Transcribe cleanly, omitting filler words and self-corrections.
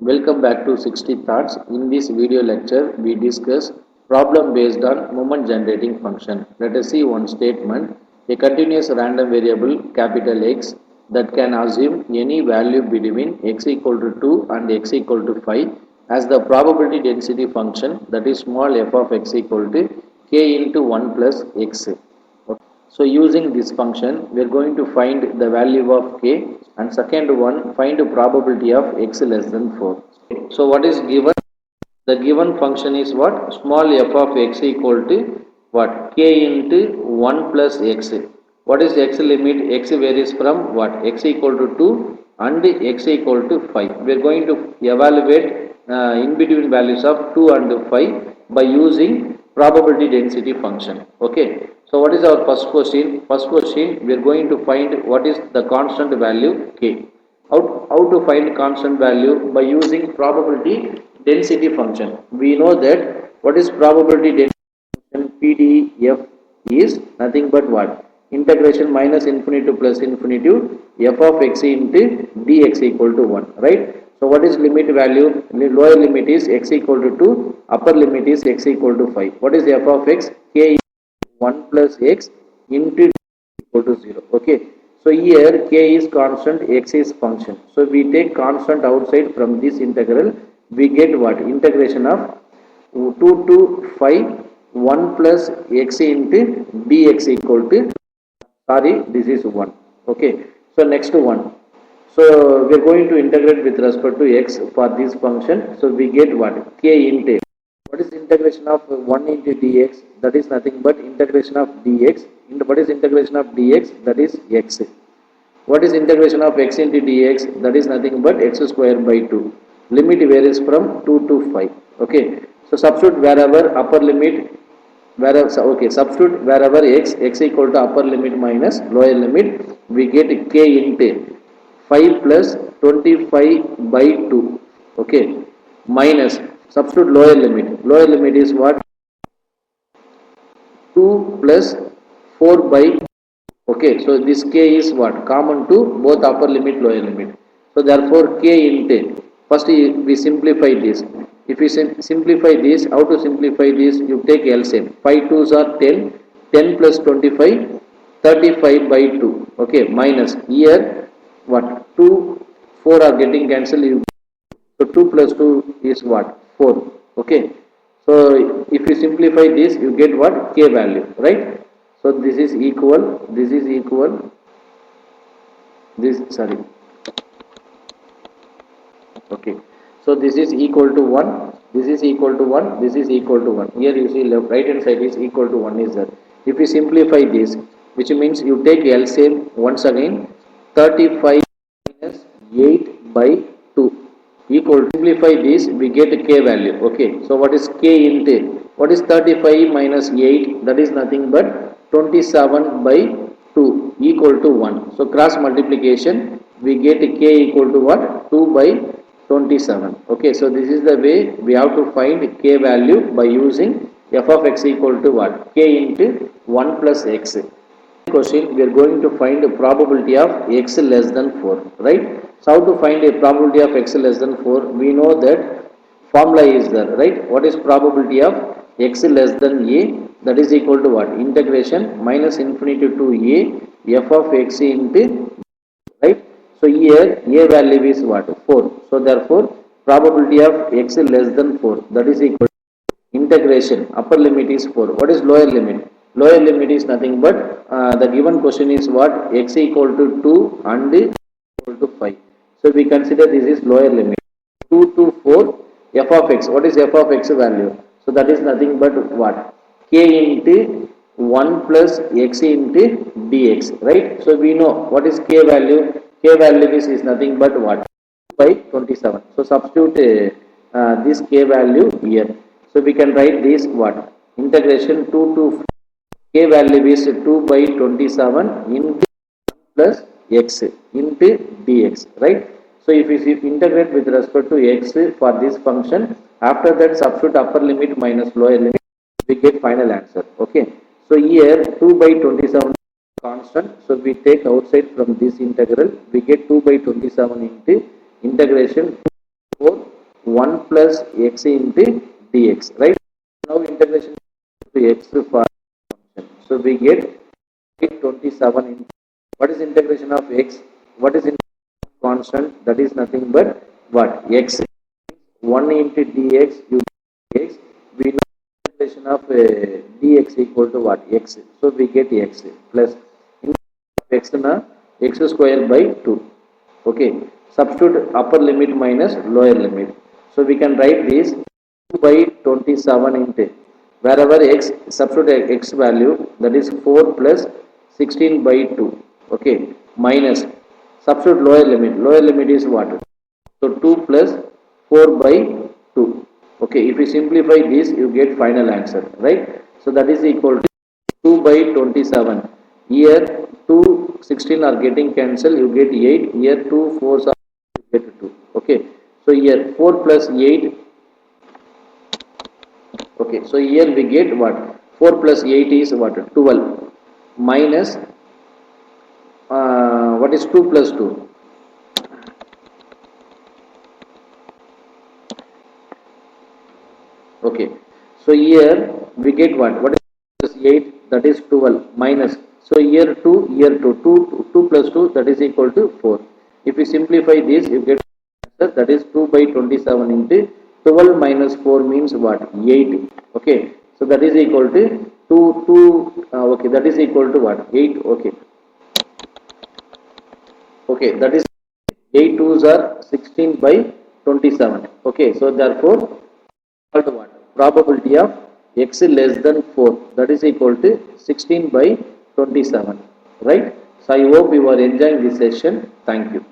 Welcome back to 60 Thoughts. In this video lecture, we discuss problem based on moment generating function. Let us see one statement. A continuous random variable capital X that can assume any value between x equal to 2 and x equal to 5 as the probability density function, that is small f of x equal to k into 1 plus x. So using this function, we are going to find the value of k, and second one, find the probability of x less than 4. So what is given? The given function is what? Small f of x equal to what? K into 1 plus x. What is x limit? X varies from what? X equal to 2 and x equal to 5. We are going to evaluate in between values of 2 and 5 by using probability density function. Okay. So what is our first question? First question, we are going to find what is the constant value k. How to find constant value? By using probability density function. We know that what is probability density function? PDF is nothing but what? Integration minus infinity to plus infinity f of x into dx equal to 1, right? So what is limit value? Lower limit is x equal to 2, upper limit is x equal to 5. What is f of x? K 1 plus x into equal to 0. Okay. So here k is constant, x is function. So we take constant outside from this integral. We get what? Integration of 2 to 5 1 plus x into dx equal to, sorry, this is 1. Okay. So next one. So we are going to integrate with respect to x for this function. So we get what? K into, what is integration of 1 into dx? That is nothing but integration of dx. What is integration of dx? That is x. What is integration of x into dx? That is nothing but x square by 2. Limit varies from 2 to 5. Okay. So substitute wherever upper limit, wherever, okay, substitute wherever x equal to upper limit minus lower limit, we get k into 5 plus 25 by 2. Okay. Minus, substitute lower limit. Lower limit is what? 2 plus 4 by, okay, so this k is what? Common to both upper limit, lower limit. So therefore k into, first we simplify this. If we simplify this, how to simplify this? You take LCM. 5 2s are 10, 10 plus 25, 35 by 2. Okay, minus here what? 2, 4 are getting cancelled. So 2 plus 2 is what? 4. Okay. So if you simplify this, you get what? K value, right? So this is equal, this, sorry. Okay. So this is equal to 1, this is equal to 1, this is equal to 1. Here you see left, right hand side is equal to 1 is there. If you simplify this, which means you take LCM once again, 35 minus 8 by 2 equal, simplify this, we get k value. Okay. So what is k into, what is 35 minus 8? That is nothing but 27 by 2 equal to 1. So cross multiplication, we get k equal to what? 2 by 27. Okay, so this is the way we have to find k value by using f of x equal to what? K into 1 plus x. Question, we are going to find a probability of x less than 4, right? So how to find a probability of x less than 4? We know that formula is there, right? What is probability of x less than a? That is equal to what? Integration minus infinity to a f of x into, right? So here a value is what? 4. So therefore probability of x less than 4, that is equal to integration, upper limit is 4. What is lower limit? Lower limit is nothing but the given question is what? X equal to 2 and equal to 5. So we consider this is lower limit. 2 to 4 f of x. What is f of x value? So that is nothing but what? K into 1 plus x into dx, right? So we know what is k value. K value is nothing but what? By 27. So substitute this k value here. So we can write this what? Integration 2 to k value is 2 by 27 into plus x into dx, right? So if we integrate with respect to x for this function, after that substitute upper limit minus lower limit, we get final answer. Okay. So here 2 by 27 constant. So we take outside from this integral, we get 2 by 27 into integration 4 1 plus x into dx, right? Now integration to x for function. So we get 27 into, what is integration of x? What is integration of constant? That is nothing but what? X. 1 into dx, you dx. We know integration of dx equal to what? X. So we get x plus x na x square by 2. Okay, substitute upper limit minus lower limit. So we can write this 2 by 27 into, wherever x, substitute x value, that is 4 plus 16 by 2. Okay, minus, substitute lower limit is what? So 2 plus 4 by 2. Okay, if you simplify this, you get final answer, right? So that is equal to 2 by 27. Here 2 16 are getting cancelled, you get 8. Here 2 4s are, you get 2. Okay, so here 4 plus 8. Okay, so here we get what? 4 plus 8 is what? 12 minus what is 2 plus 2? Okay, so here we get what? What is 8? That is 12 minus. So here 2, here 2, 2 plus 2, that is equal to 4. If you simplify this, you get answer, that is 2 by 27 into 12 minus 4 means what? 8. Okay, so that is equal to 2, okay, that is equal to what? 8. Okay, okay, that is 8 2s are 16 by 27. Okay, so therefore what? Probability of x less than 4, that is equal to 16 by 27, right? So I hope you are enjoying this session. Thank you.